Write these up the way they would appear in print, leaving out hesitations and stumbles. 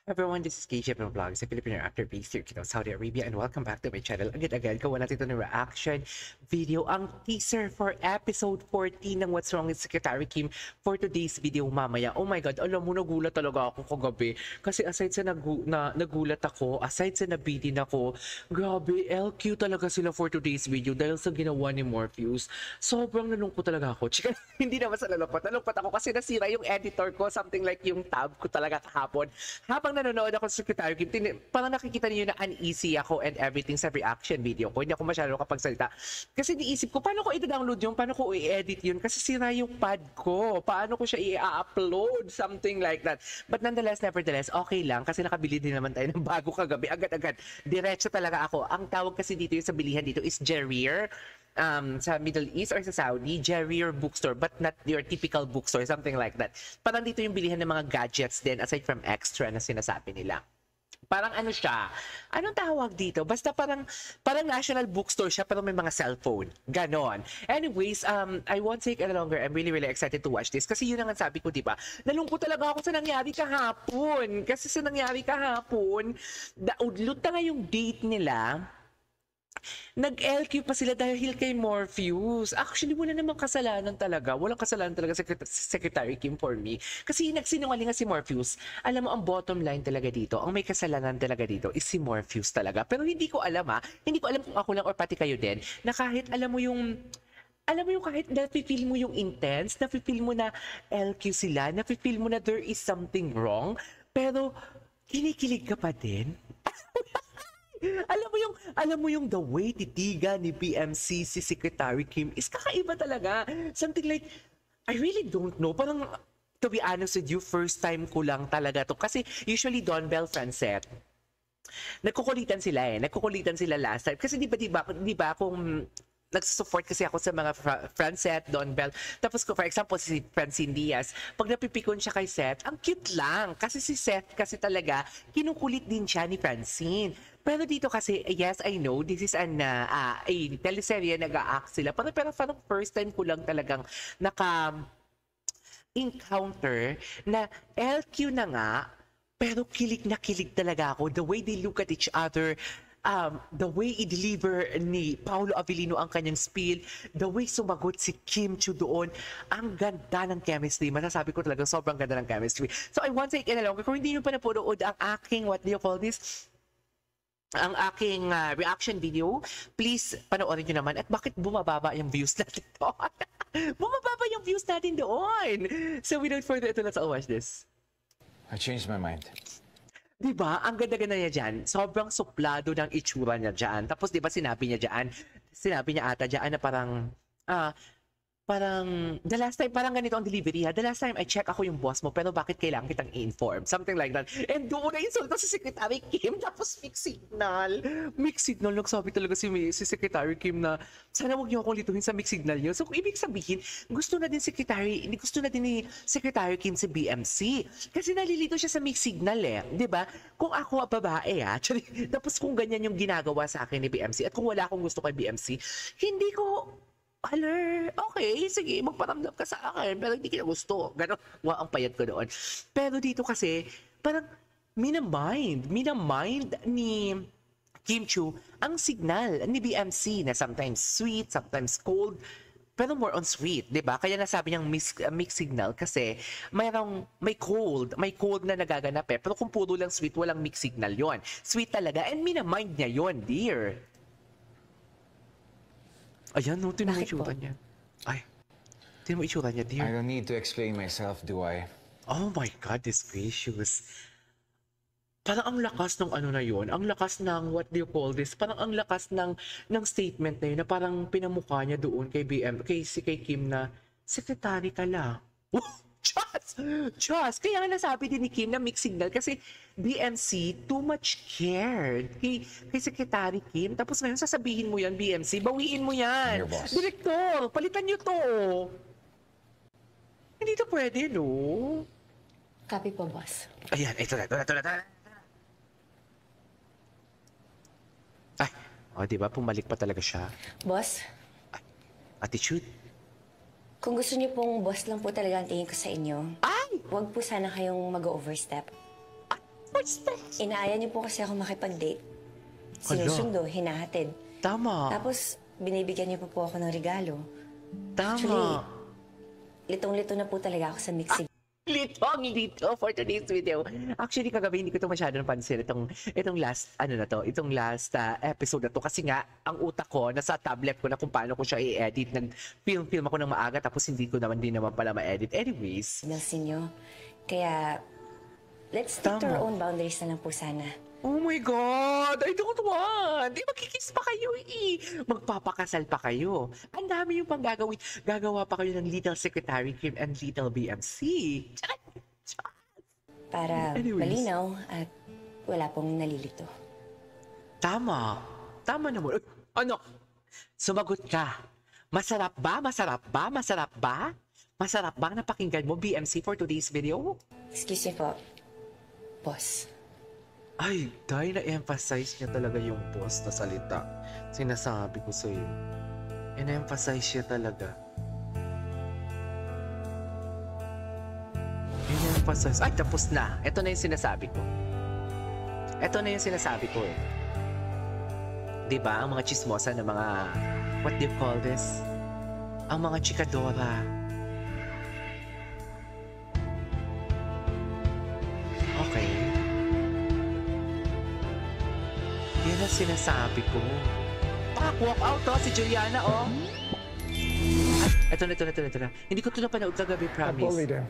Everyone, this is KJ from Vlogs, a Filipino actor based here in Saudi Arabia, and welcome back to my channel. Agad-agad, gawa natin ito ng reaction video, ang teaser for episode 14 ng What's Wrong with Secretary Kim for today's video mamaya. Oh my God, alam mo, nagulat talaga ako kagabi. Kasi aside sa nagulat ako, aside sa nabidin ako, grabe, LQ talaga sila for today's video dahil sa ginawa ni Morpheus. Sobrang nalungkot talaga ako. Chika, hindi naman sa nalungkot. Nalungkot ako kasi nasira yung editor ko, something like yung tab ko talaga kahapon. Habang nanonood ako sa Secretary Kim, parang nakikita niyo na uneasy ako and everything sa reaction video ko. Hindi ako masyado kapagsalita. Kasi niisip ko, paano ko i-download yun? Paano ko i-edit yun? Kasi sira yung pad ko. Paano ko siya i-upload? Something like that. But nonetheless, nevertheless, okay lang. Kasi nakabili din naman tayo ng bago kagabi. Agad-agad. Diretso talaga ako. Ang tawag kasi dito yung sa bilihan dito is Jarir. Sa Middle East or sa Saudi, Jarir bookstore, but not your typical bookstore, something like that. Parang dito yung bilihan ng mga gadgets din, aside from extra na sinasabi nila. Parang ano siya, anong tawag dito? Basta parang national bookstore siya, pero may mga cellphone. Ganon. Anyways, I won't take any longer. I'm really excited to watch this. Kasi yun ang sabi ko, diba? Nalungkot talaga ako sa nangyari kahapon. Kasi sa nangyari kahapon, udlot na nga yung date nila. Nag-LQ pa sila dahil kay Morpheus. Actually, wala namang kasalanan talaga. Walang kasalanan talaga si Secretary Kim for me. Kasi nagsinungaling nga si Morpheus. Alam mo, ang bottom line talaga dito, ang may kasalanan talaga dito is si Morpheus talaga. Pero hindi ko alam hindi ko alam kung ako lang or pati kayo din, na kahit alam mo yung kahit nafe-feel mo yung intense, nafe-feel mo na LQ sila, nafe-feel mo na there is something wrong, pero kinikilig ka pa din. Alam mo yung the way titiga ni BMC si Secretary Kim is kakaiba talaga. Something like, I really don't know. Parang, to be honest with you, first time ko lang talaga to. Kasi usually Don Bell, Francet, nagkukulitan sila last time. Kasi di ba kung nagsusupport kasi ako sa mga Francet, Don Bell. Tapos for example, si Francine Diaz, pag napipikon siya kay Seth, ang cute lang. Kasi si Seth kasi talaga, kinukulit din siya ni Francine. Pero dito kasi, yes, I know, this is a teleserye, nag-a-act sila. Pero parang first time ko lang talagang naka-encounter na LQ na nga, pero kilig na kilig talaga ako. The way they look at each other, the way i-deliver ni Paolo Avellino ang kanyang spiel, the way sumagot si Kim Chiu doon, ang ganda ng chemistry. Masasabi ko talaga, sobrang ganda ng chemistry. So I want to take it along. Kung hindi nyo pa napanood ang aking, what do you call this? Ang aking reaction video, please panoorin nyo naman. At bakit bumababa yung views natin doon? Bumababa yung views natin doon. So without further ado, let's all watch this. I changed my mind. Diba? Ang ganda-ganda niya dyan. Sobrang suplado ng itsura niya dyan. Tapos diba sinabi niya ata dyan na parang, the last time, parang ganito ang delivery ha. The last time I check ako yung boss mo, pero bakit kailangan kitang i-inform? Something like that. And doon na insulto si Secretary Kim, tapos mixed signal. Mixed signal, nagsabi talaga si Secretary Kim na, sana huwag niyo akong lituhin sa mixed signal niyo. So, kung ibig sabihin, gusto na din ni Secretary Kim si BMC. Kasi nalilito siya sa mixed signal Diba? Kung ako babae tapos kung ganyan yung ginagawa sa akin ni BMC, at kung wala akong gusto kay BMC, hindi ko, okay, sige, magparamdam ka sa akin, pero hindi kita gusto. Ganon, ang payat ko doon. Pero dito kasi, parang minamind ni Kim Chiu ang signal ni BMC na sometimes sweet, sometimes cold, pero more on sweet, di ba? Kaya nasabi niyang mixed signal kasi may cold na nagaganap pero kung puro lang sweet, walang mixed signal yon. Sweet talaga, and minamind niya yon, dear. Ayan, no, tinan mo itsura niya. Ay, tinan mo itsura niya, dear. I don't need to explain myself, do I? Oh my God, this gracious. Parang ang lakas ng ano na yun, ang lakas ng, what do you call this, parang ang lakas ng statement na yun, na parang pinamukha niya doon kay Kim na, secretary ka lang. Just! Kaya nga nasabi din ni Kim na mixed signal kasi BMC too much cared kay Secretary Kim. Tapos ngayon sasabihin mo yan, BMC, bawiin mo yan. Direktor, palitan nyo to. Hindi to pwede, no? Copy po, boss. Ayan, ito na. Ay, O, di ba? Pumalik pa talaga siya. Boss, Attitude. kung gusto niyo pong boss lang po talaga ang tingin ko sa inyo, Ay! huwag po sana kayong mag-overstep. What's that? Inaaya niyo po kasi ako makipag-date. Hala. Sinusundo, hinahatid. Tama. Tapos, binibigyan niyo po ako ng regalo. Tama. Litong-lito na po talaga ako sa mixing. Litong-lito for today's video. Actually, kagabi hindi ko ito masyado napansin. Itong last, itong last episode na to. Kasi nga, ang utak ko, nasa tablet ko na kung paano ko siya i-edit. Nag-film ako ng maaga, tapos hindi ko naman din naman pala ma-edit. Anyways. Signals ninyo. Kaya, let's stick to Tama. our own boundaries na lang po sana. Oh my God! I don't want! Di magkikiss pa kayo eh! Magpapakasal pa kayo. Ang dami yung pang gagawin. Gagawa pa kayo ng Little Secretary Kim and Little BMC. Para Anyways. malinaw at wala pong nalilito. Tama. Tama naman. Uy, ano? Sumagot ka. Masarap ba? Masarap ba? Masarap ba? Masarap ba ang napakinggan mo, BMC, for today's video? Excuse me po, boss. Ay, dahil na-emphasize niya talaga yung boss na salita. Sinasabi ko sa'yo. In-emphasize siya talaga. In-emphasize. Ay, tapos na. Ito na yung sinasabi ko. Ito na yung sinasabi ko eh. Diba, ang mga chismosa na mga, what do you call this? Ang mga chikadora. Okay. Yan ang sinasabi ko. Walk out to, si Juliana, oh. Ay, ito na. Hindi ko ito napanood kagabi, I promise. bullied him.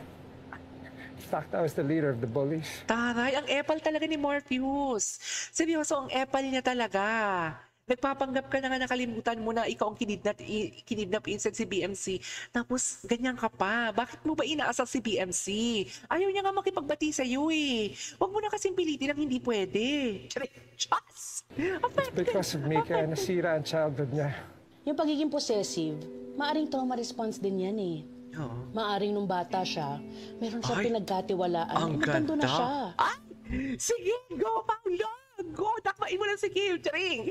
In fact, I was the leader of the bullies. Taray, ang epal talaga ni Morpheus. Seryoso, ang epal niya talaga. Nagpapanggap ka na nga nakalimutan mo na ikaw ang kinidnap instead si BMC. Tapos, ganyan ka pa. Bakit mo ba inaasal si BMC? Ayaw niya nga makipagbati sa'yo eh. Huwag mo na kasing pilitin ang hindi pwede. Chas! Because of me, kaya nasira ang childhood niya. Yung pagiging possessive, maaring trauma response din yan eh. Oo. Maaring nung bata siya, meron siya Ay, pinagkatiwalaan. ang Nagkando na siya. Ay! Sige, go, Paolo! Go! Takmain mo lang si Kim, Charing!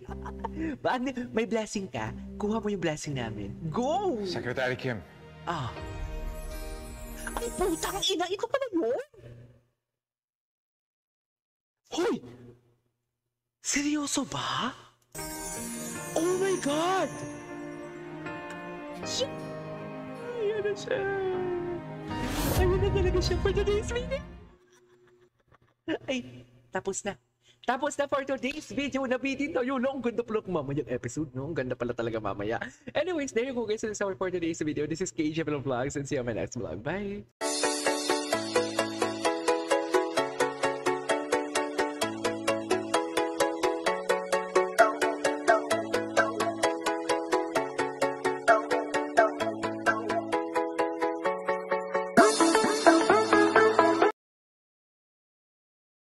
May blessing ka. Kuha mo yung blessing namin. Go! Secretary Kim, Ah. Ay, putang ina! Ito pala yun? Hoy! Seryoso ba? Oh my God! Shit! Ayan na siya. Ayan na talaga siya for today's video. Ay, tapos na. Tapos na for today's video. Nabitin tayo long. Ganda pala mamayang episode, no? Ang ganda pala talaga mamaya. Anyways, there you go guys. This is our for today's video. This is KJ Vlogs and see you on my next vlog. Bye!